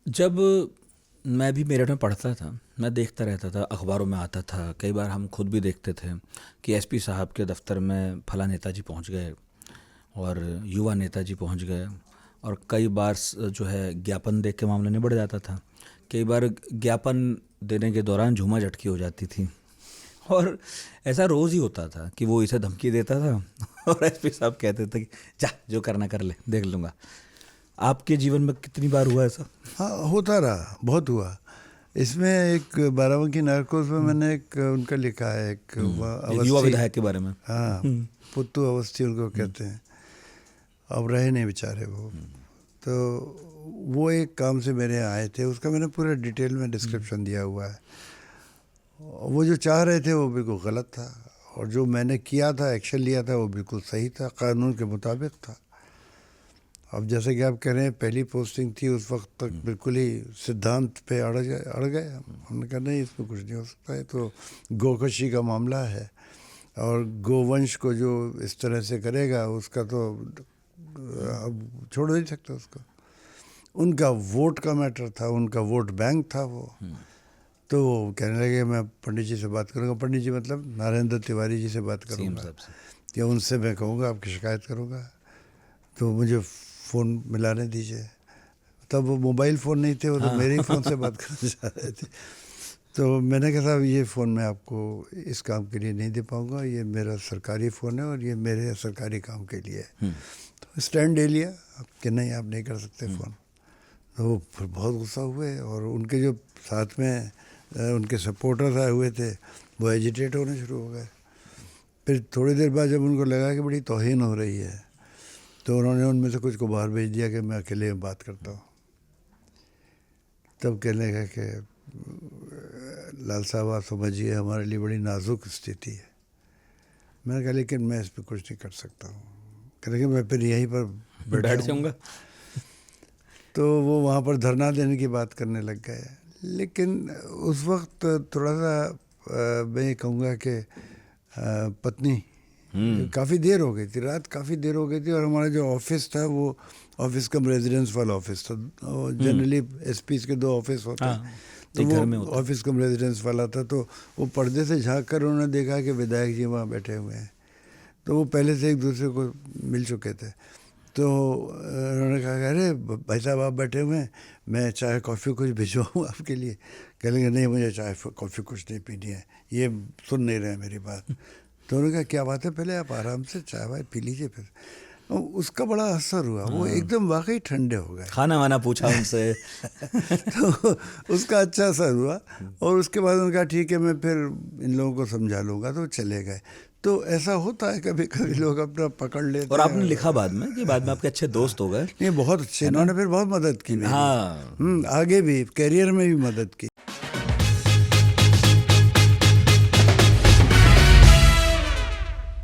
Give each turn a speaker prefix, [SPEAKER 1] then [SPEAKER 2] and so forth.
[SPEAKER 1] जब मैं भी मेरठ में पढ़ता था, मैं देखता रहता था, अखबारों में आता था, कई बार हम खुद भी देखते थे कि एसपी साहब के दफ्तर में फला नेताजी पहुंच गए और युवा नेताजी पहुंच गए। और कई बार जो है ज्ञापन देख के मामला निबड़ जाता था। कई बार ज्ञापन देने के दौरान झूमा झटकी हो जाती थी और ऐसा रोज़ ही होता था कि वो इसे धमकी देता था और एसपी साहब कहते थे कि जा जो करना कर ले, देख लूँगा। आपके जीवन में कितनी बार हुआ ऐसा?
[SPEAKER 2] हाँ, होता रहा, बहुत हुआ। इसमें एक बाराबंकी नारकोस में मैंने एक उनका लिखा है, एक
[SPEAKER 1] युवा विधायक के बारे में।
[SPEAKER 2] हाँ, पुत्तू अवस्थी उनको कहते हैं। अब रहे नहीं बेचारे वो। तो वो एक काम से मेरे यहाँ आए थे, उसका मैंने पूरा डिटेल में डिस्क्रिप्शन दिया हुआ है। वो जो चाह रहे थे वो बिल्कुल गलत था, और जो मैंने किया था, एक्शन लिया था, वो बिल्कुल सही था, कानून के मुताबिक था। अब जैसे कि आप कह रहे हैं, पहली पोस्टिंग थी, उस वक्त तक बिल्कुल ही सिद्धांत पे अड़ गए। हमने कहा नहीं, इसमें कुछ नहीं हो सकता है, तो गोकशी का मामला है, और गोवंश को जो इस तरह से करेगा उसका तो अब छोड़ नहीं सकता उसको। उनका वोट का मैटर था, उनका वोट बैंक था वो। तो वो कहने लगे मैं पंडित जी से बात करूँगा। पंडित जी मतलब नरेंद्र तिवारी जी से बात करूँगा, या उनसे मैं कहूँगा आपकी शिकायत करूँगा, तो मुझे फ़ोन मिलाने दीजिए। तब वो मोबाइल फ़ोन नहीं थे, वो तो मेरे ही फ़ोन से बात करना चाह रहे थे। तो मैंने कहा साहब ये फ़ोन मैं आपको इस काम के लिए नहीं दे पाऊँगा, ये मेरा सरकारी फ़ोन है और ये मेरे सरकारी काम के लिए है। तो स्टैंड ले लिया कि नहीं, आप नहीं कर सकते फ़ोन। तो वो फिर बहुत गुस्सा हुए, और उनके जो साथ में उनके सपोर्टर्स आए हुए थे वो एजिटेट होने शुरू हो गए। फिर थोड़ी देर बाद जब उनको लगा कि बड़ी तौहीन हो रही है, तो उन्होंने उनमें से कुछ को बाहर भेज दिया कि मैं अकेले में बात करता हूँ। तब कहने लगा कि लाल साहब आप समझिए, हमारे लिए बड़ी नाजुक स्थिति है। मैंने कहा लेकिन मैं इस पर कुछ नहीं कर सकता हूँ। कहने लगे मैं फिर यहीं पर
[SPEAKER 1] बैठ जाऊँगा।
[SPEAKER 2] तो वो वहाँ पर धरना देने की बात करने लग गए। लेकिन उस वक्त थोड़ा सा मैं कहूँगा कि पत्नी काफ़ी देर हो गई थी, रात काफ़ी देर हो गई थी, और हमारा जो ऑफिस था वो ऑफिस कम रेजिडेंस वाला ऑफिस था। जनरली एसपीज के दो ऑफिस होते हैं, तो वो ऑफिस कम रेजिडेंस वाला था। तो वो पर्दे से झांक कर उन्होंने देखा कि विधायक जी वहाँ बैठे हुए हैं। तो वो पहले से एक दूसरे को मिल चुके थे। तो उन्होंने कहा अरे भाई साहब आप बैठे हुए हैं, मैं चाय कॉफ़ी कुछ भिजवाऊँ आपके लिए? कह लेंगे नहीं, मुझे चाय कॉफ़ी कुछ नहीं पीनी है, ये सुन नहीं रहे मेरी बात। तो उन्होंने कहा क्या बात है, पहले आप आराम से चाय वाय पी लीजिए। फिर उसका बड़ा असर हुआ, वो एकदम वाकई ठंडे हो गए।
[SPEAKER 1] खाना वाना पूछा उनसे
[SPEAKER 2] तो उसका अच्छा असर हुआ, और उसके बाद उन्होंने कहा ठीक है मैं फिर इन लोगों को समझा लूँगा, तो चले गए। तो ऐसा होता है कभी कभी, लोग अपना पकड़ लेते हैं।
[SPEAKER 1] और आपने लिखा बाद में कि बाद में आपके अच्छे दोस्त हो गए।
[SPEAKER 2] नहीं, बहुत अच्छे, इन्होंने फिर बहुत मदद की मेरी।
[SPEAKER 1] हाँ,
[SPEAKER 2] आगे भी कैरियर में भी मदद की।